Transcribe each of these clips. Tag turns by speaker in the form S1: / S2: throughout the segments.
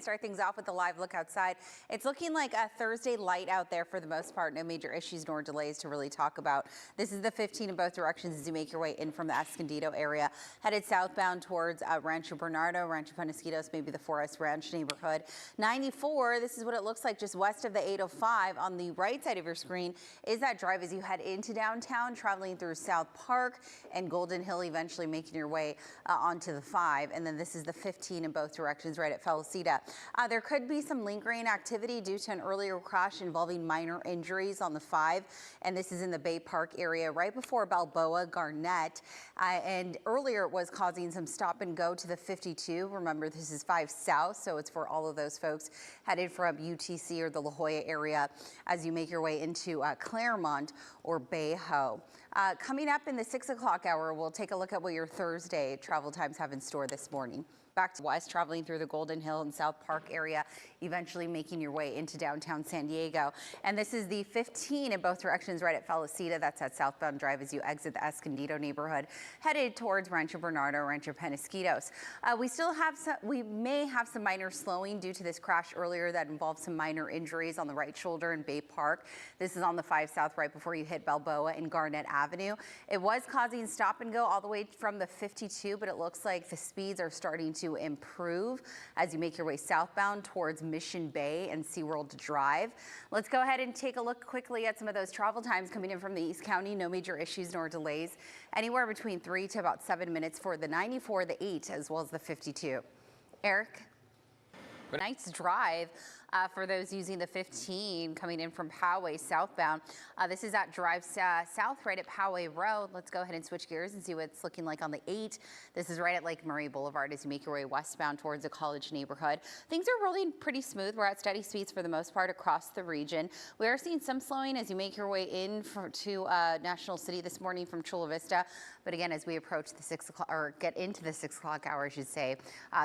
S1: Start things off with a live look outside. It's looking like a Thursday light out there for the most part. No major issues nor delays to really talk about. This is the 15 in both directions as you make your way in from the Escondido area. Headed southbound towards Rancho Bernardo, Rancho Penasquitos, maybe the Forest Ranch neighborhood. 94, this is what it looks like just west of the 805. On the right side of your screen is that drive as you head into downtown, traveling through South Park and Golden Hill, eventually making your way onto the 5. And then this is the 15 in both directions right at Felicita. There could be some lingering activity due to an earlier crash involving minor injuries on the 5, and this is in the Bay Park area right before Balboa Garnett. And earlier it was causing some stop and go to the 52. Remember, this is 5 South, so it's for all of those folks headed from UTC or the La Jolla area as you make your way into Claremont or Bayho. Coming up in the 6 o'clock hour, we'll take a look at what your Thursday travel times have in store this morning. Back to west, traveling through the Golden Hill and South Park area, eventually making your way into downtown San Diego. And this is the 15 in both directions right at Felicita. That's at southbound drive as you exit the Escondido neighborhood, headed towards Rancho Bernardo, Rancho Penasquitos. We may have some minor slowing due to this crash earlier that involved some minor injuries on the right shoulder in Bay Park. This is on the 5 South right before you hit Balboa and Garnett Avenue. It was causing stop and go all the way from the 52, but it looks like the speeds are starting to improve as you make your way southbound towards Mission Bay and SeaWorld Drive. Let's go ahead and take a look quickly at some of those travel times coming in from the East County. No major issues nor delays. Anywhere between 3 to about 7 minutes for the 94, the 8, as well as the 52. Eric? Nice drive for those using the 15 coming in from Poway southbound. This is at Drive South right at Poway Road. Let's go ahead and switch gears and see what it's looking like on the 8. This is right at Lake Murray Boulevard as you make your way westbound towards the college neighborhood. Things are rolling pretty smooth. We're at steady speeds for the most part across the region. We are seeing some slowing as you make your way in to National City this morning from Chula Vista. But again, as we approach the 6 o'clock or get into the 6 o'clock hour, I should say,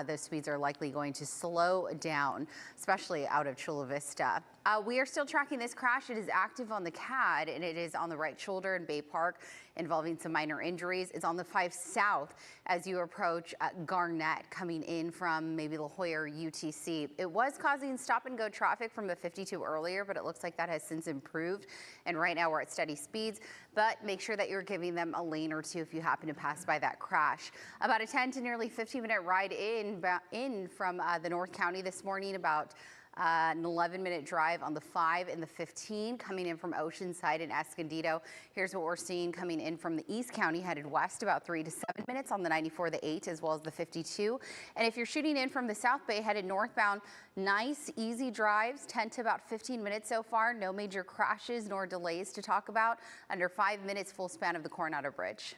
S1: those speeds are likely going to slow down, especially out of Chula Vista. We are still tracking this crash. It is active on the CAD and it is on the right shoulder in Bay Park, involving some minor injuries. It's on the 5 South as you approach Garnett, coming in from maybe La Jolla or UTC. It was causing stop and go traffic from the 52 earlier, but it looks like that has since improved. And right now we're at steady speeds, but make sure that you're giving them a lane or two if you happen to pass by that crash. About a 10 to nearly 15-minute ride in from the North County this morning, about an 11-minute drive on the 5 and the 15 coming in from Oceanside and Escondido. Here's what we're seeing coming in from the East County headed west, about 3 to 7 minutes on the 94, the 8, as well as the 52. And if you're shooting in from the South Bay headed northbound, nice, easy drives, 10 to about 15 minutes so far. No major crashes nor delays to talk about. Under 5 minutes, full span of the Coronado Bridge.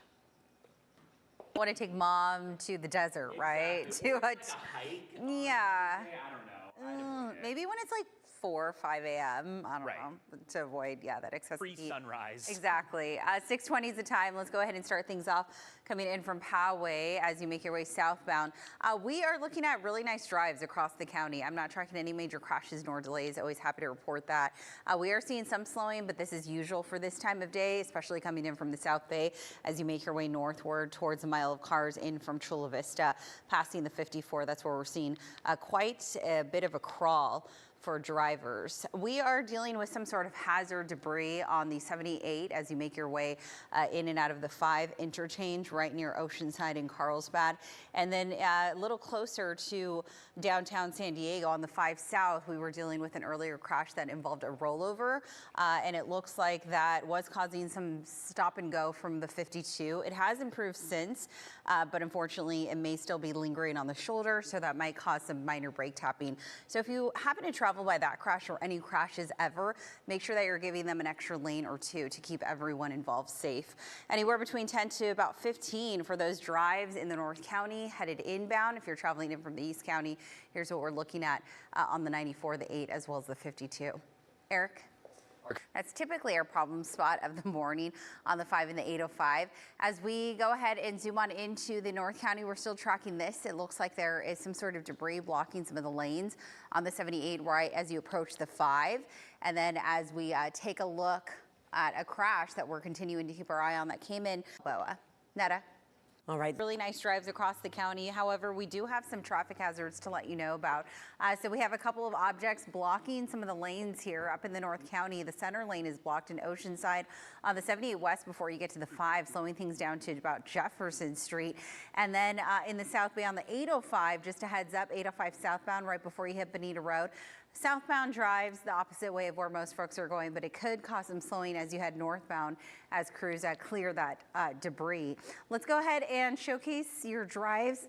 S1: Want to take mom to the desert, right? To a
S2: hike?
S1: Yeah.
S2: I don't know.
S1: Maybe when it's like 4 or 5 a.m. I don't know, to avoid, that excessive heat.
S2: Pre-sunrise.
S1: Exactly. 6:20 is the time. Let's go ahead and start things off coming in from Poway as you make your way southbound. We are looking at really nice drives across the county. I'm not tracking any major crashes nor delays. Always happy to report that. We are seeing some slowing, but this is usual for this time of day, especially coming in from the South Bay as you make your way northward towards a mile of cars in from Chula Vista, passing the 54. That's where we're seeing quite a bit of a crawl for drivers. We are dealing with some sort of hazard debris on the 78 as you make your way in and out of the 5 interchange right near Oceanside and Carlsbad. And then a little closer to downtown San Diego on the 5 South, we were dealing with an earlier crash that involved a rollover. And it looks like that was causing some stop and go from the 52. It has improved since, but unfortunately it may still be lingering on the shoulder, so that might cause some minor brake tapping. So if you happen to travel by that crash or any crashes ever, make sure that you're giving them an extra lane or two to keep everyone involved safe. Anywhere between 10 to about 15 for those drives in the North County headed inbound. If you're traveling in from the East County, here's what we're looking at on the 94, the 8, as well as the 52. Eric? That's typically our problem spot of the morning on the 5 and the 805. As we go ahead and zoom on into the North County, we're still tracking this. It looks like there is some sort of debris blocking some of the lanes on the 78 right as you approach the 5. And then as we take a look at a crash that we're continuing to keep our eye on that came in Boa. Netta.
S2: All right.
S1: Really nice drives across the county. However, we do have some traffic hazards to let you know about. So we have a couple of objects blocking some of the lanes here up in the North County. The center lane is blocked in Oceanside on the 78 West before you get to the 5, slowing things down to about Jefferson Street. And then in the South Bay on the 805, just a heads up, 805 southbound right before you hit Bonita Road. Southbound drives the opposite way of where most folks are going, but it could cause some slowing as you head northbound as crews clear that debris. Let's go ahead and showcase your drives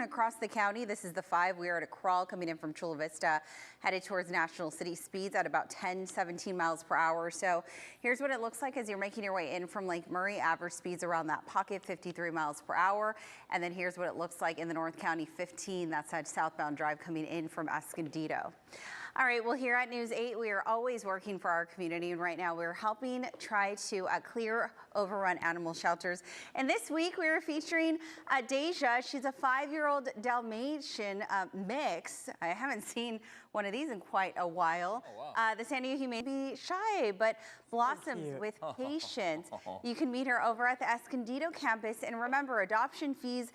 S1: across the county. This is the 5. We are at a crawl coming in from Chula Vista, headed towards National City. Speeds at about 10-17 miles per hour. So here's what it looks like as you're making your way in from Lake Murray. Average speeds around that pocket, 53 miles per hour. And then here's what it looks like in the North County, 15. That's that southbound drive coming in from Escondido. All right, well, here at News 8, we are always working for our community, and right now we're helping try to clear overrun animal shelters. And this week we are featuring Deja. She's a 5-year-old Dalmatian mix. I haven't seen one of these in quite a while. Oh, wow. The San Diego Humane may be shy, but blossoms with patience. You can meet her over at the Escondido campus. And remember, adoption fees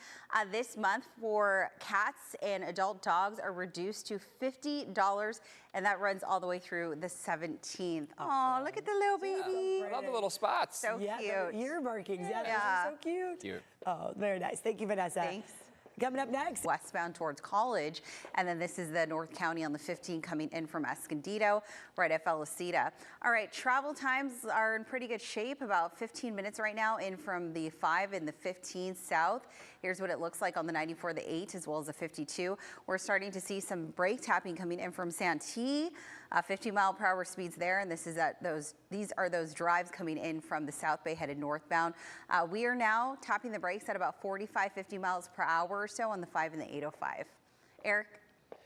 S1: this month for cats and adult dogs are reduced to $50, and that runs all the way through the 17th. Oh, look at the little baby.
S3: I love the little spots.
S1: So cute.
S2: Ear markings. Yeah, those are so cute.
S3: Cute.
S2: Oh, very nice. Thank you, Vanessa.
S1: Thanks.
S2: Coming up next.
S1: Westbound towards College, and then this is the North County on the 15 coming in from Escondido, right at Felicita. All right, travel times are in pretty good shape, about 15 minutes right now in from the 5 and the 15 south. Here's what it looks like on the 94, the 8, as well as the 52. We're starting to see some brake tapping coming in from Santee, 50-mile-per-hour speeds there, and this is these are those drives coming in from the South Bay headed northbound. We are now tapping the brakes at about 45, 50 miles per hour or so on the 5 and the 805. Eric?